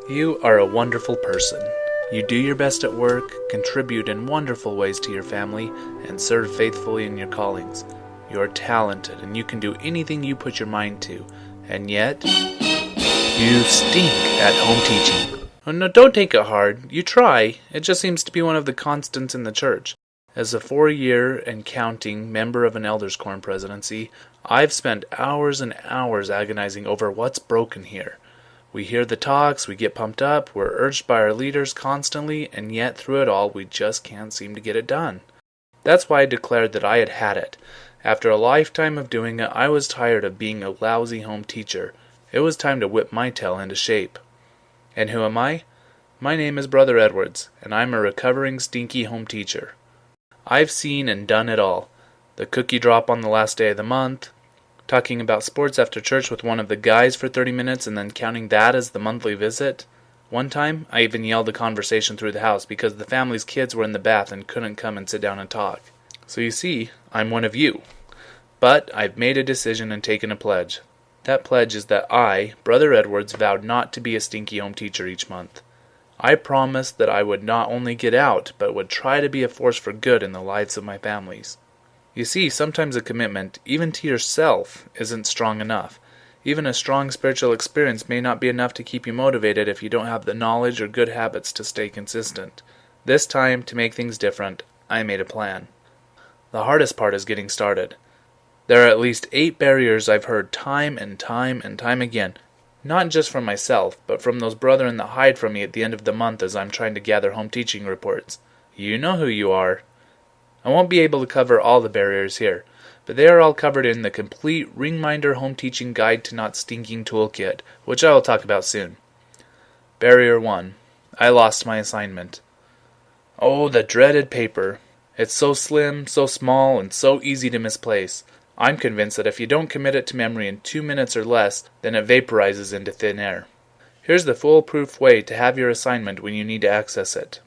You are a wonderful person. You do your best at work, contribute in wonderful ways to your family, and serve faithfully in your callings. You are talented and you can do anything you put your mind to, and yet, you stink at home teaching. Oh, no, don't take it hard. You try. It just seems to be one of the constants in the church. As a 4-year and counting member of an elders' quorum presidency, I've spent hours and hours agonizing over what's broken here. We hear the talks, we get pumped up, we're urged by our leaders constantly, and yet through it all we just can't seem to get it done. That's why I declared that I had had it. After a lifetime of doing it, I was tired of being a lousy home teacher. It was time to whip my tail into shape. And who am I? My name is Brother Edwards, and I'm a recovering stinky home teacher. I've seen and done it all. The cookie drop on the last day of the month, talking about sports after church with one of the guys for 30 minutes and then counting that as the monthly visit. One time, I even yelled a conversation through the house because the family's kids were in the bath and couldn't come and sit down and talk. So you see, I'm one of you. But I've made a decision and taken a pledge. That pledge is that I, Brother Edwards, vowed not to be a stinky home teacher each month. I promised that I would not only get out, but would try to be a force for good in the lives of my families. You see, sometimes a commitment, even to yourself, isn't strong enough. Even a strong spiritual experience may not be enough to keep you motivated if you don't have the knowledge or good habits to stay consistent. This time, to make things different, I made a plan. The hardest part is getting started. There are at least 8 barriers I've heard time and time and time again, not just from myself, but from those brethren that hide from me at the end of the month as I'm trying to gather home teaching reports. You know who you are. I won't be able to cover all the barriers here, but they are all covered in the complete Ringminder Home Teaching Guide to Not Stinking Toolkit, which I will talk about soon. Barrier 1. I lost my assignment. Oh, the dreaded paper. It's so slim, so small, and so easy to misplace. I'm convinced that if you don't commit it to memory in 2 minutes or less, then it vaporizes into thin air. Here's the foolproof way to have your assignment when you need to access it.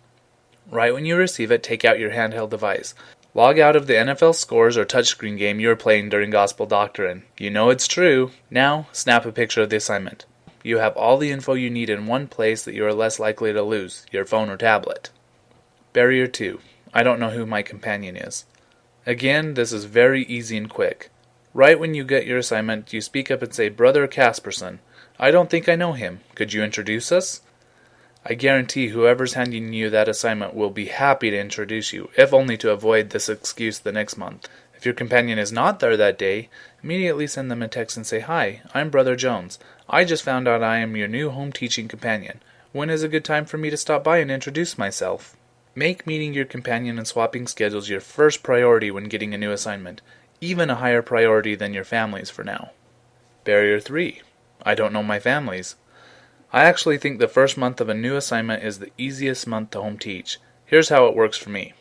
Right when you receive it, take out your handheld device. Log out of the NFL scores or touchscreen game you are playing during Gospel Doctrine. You know it's true. Now, snap a picture of the assignment. You have all the info you need in one place that you are less likely to lose, your phone or tablet. Barrier 2. I don't know who my companion is. Again, this is very easy and quick. Right when you get your assignment, you speak up and say, Brother Casperson, I don't think I know him. Could you introduce us? I guarantee whoever's handing you that assignment will be happy to introduce you, if only to avoid this excuse the next month. If your companion is not there that day, immediately send them a text and say, Hi, I'm Brother Jones. I just found out I am your new home teaching companion. When is a good time for me to stop by and introduce myself? Make meeting your companion and swapping schedules your first priority when getting a new assignment, even a higher priority than your family's for now. Barrier 3. I don't know my families. I actually think the first month of a new assignment is the easiest month to home teach. Here's how it works for me.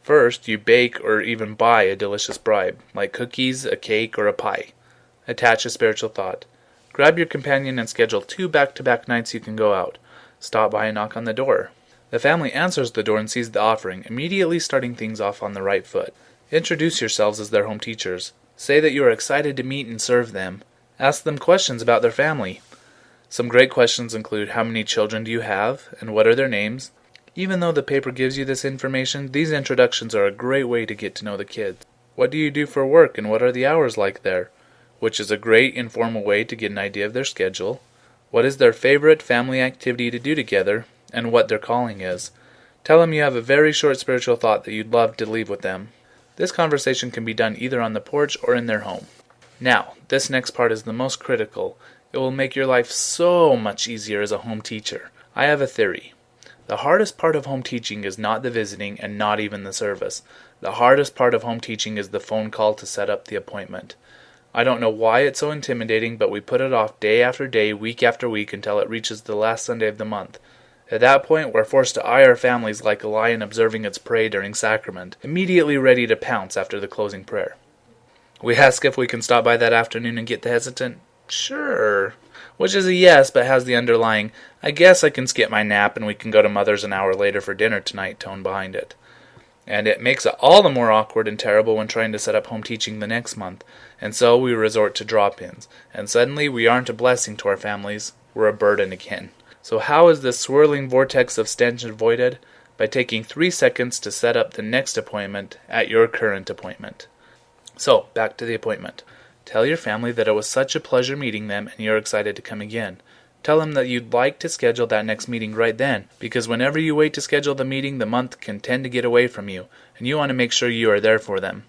First, you bake or even buy a delicious bribe, like cookies, a cake, or a pie. Attach a spiritual thought. Grab your companion and schedule 2 back-to-back nights you can go out. Stop by and knock on the door. The family answers the door and sees the offering, immediately starting things off on the right foot. Introduce yourselves as their home teachers. Say that you are excited to meet and serve them. Ask them questions about their family. Some great questions include how many children do you have, and what are their names? Even though the paper gives you this information, these introductions are a great way to get to know the kids. What do you do for work, and what are the hours like there? Which is a great informal way to get an idea of their schedule. What is their favorite family activity to do together, and what their calling is. Tell them you have a very short spiritual thought that you'd love to leave with them. This conversation can be done either on the porch or in their home. Now, this next part is the most critical. It will make your life so much easier as a home teacher. I have a theory. The hardest part of home teaching is not the visiting and not even the service. The hardest part of home teaching is the phone call to set up the appointment. I don't know why it's so intimidating, but we put it off day after day, week after week until it reaches the last Sunday of the month. At that point, we're forced to eye our families like a lion observing its prey during sacrament, immediately ready to pounce after the closing prayer. We ask if we can stop by that afternoon and get the hesitant, Sure, which is a yes, but has the underlying, I guess I can skip my nap and we can go to Mother's an hour later for dinner tonight tone behind it. And it makes it all the more awkward and terrible when trying to set up home teaching the next month, and so we resort to drop-ins, and suddenly we aren't a blessing to our families, we're a burden again. So how is this swirling vortex of stench avoided? By taking 3 seconds to set up the next appointment at your current appointment. So, back to the appointment. Tell your family that it was such a pleasure meeting them and you're excited to come again. Tell them that you'd like to schedule that next meeting right then, because whenever you wait to schedule the meeting, the month can tend to get away from you, and you want to make sure you are there for them.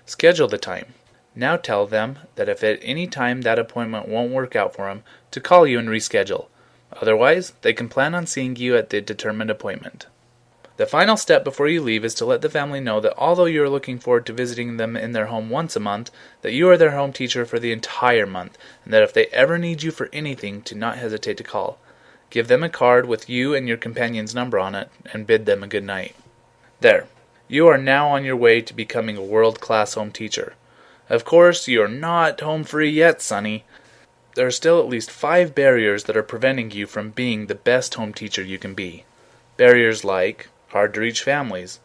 Schedule the time. Now tell them that if at any time that appointment won't work out for them, to call you and reschedule. Otherwise, they can plan on seeing you at the determined appointment. The final step before you leave is to let the family know that although you are looking forward to visiting them in their home once a month, that you are their home teacher for the entire month, and that if they ever need you for anything, to not hesitate to call. Give them a card with you and your companion's number on it, and bid them a good night. There. You are now on your way to becoming a world-class home teacher. Of course, you are not home free yet, Sonny. There are still at least 5 barriers that are preventing you from being the best home teacher you can be. Barriers like hard-to-reach families.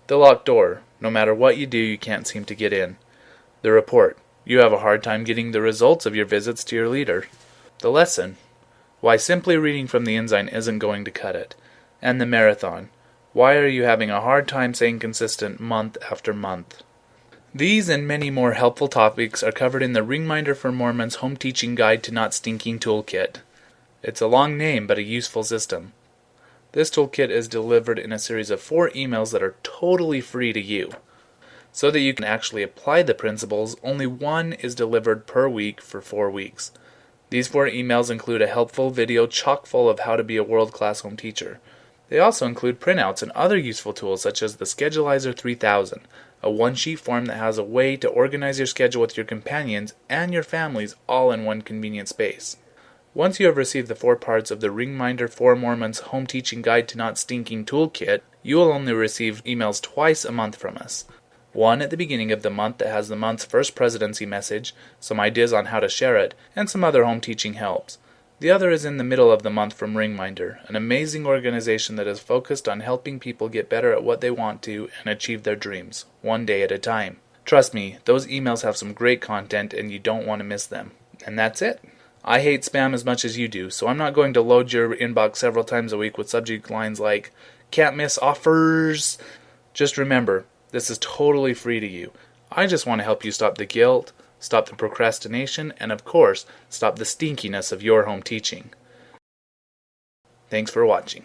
The locked door. No matter what you do, you can't seem to get in. The report. You have a hard time getting the results of your visits to your leader. The lesson. Why simply reading from the ensign isn't going to cut it. And the marathon. Why are you having a hard time staying consistent month after month? These and many more helpful topics are covered in the Ringminder for Mormons Home Teaching Guide to Not Stinking Toolkit. It's a long name, but a useful system. This toolkit is delivered in a series of 4 emails that are totally free to you. So that you can actually apply the principles, only one is delivered per week for 4 weeks. These 4 emails include a helpful video chock full of how to be a world-class home teacher. They also include printouts and other useful tools such as the Schedulizer 3000, a one-sheet form that has a way to organize your schedule with your companions and your families all in one convenient space. Once you have received the 4 parts of the Ringminder for Mormons Home Teaching Guide to Not Stinking Toolkit, you will only receive emails twice a month from us. One at the beginning of the month that has the month's first presidency message, some ideas on how to share it, and some other home teaching helps. The other is in the middle of the month from Ringminder, an amazing organization that is focused on helping people get better at what they want to and achieve their dreams, one day at a time. Trust me, those emails have some great content and you don't want to miss them. And that's it. I hate spam as much as you do, so I'm not going to load your inbox several times a week with subject lines like, "Can't miss offers." Just remember, this is totally free to you. I just want to help you stop the guilt, stop the procrastination, and of course, stop the stinkiness of your home teaching. Thanks for watching.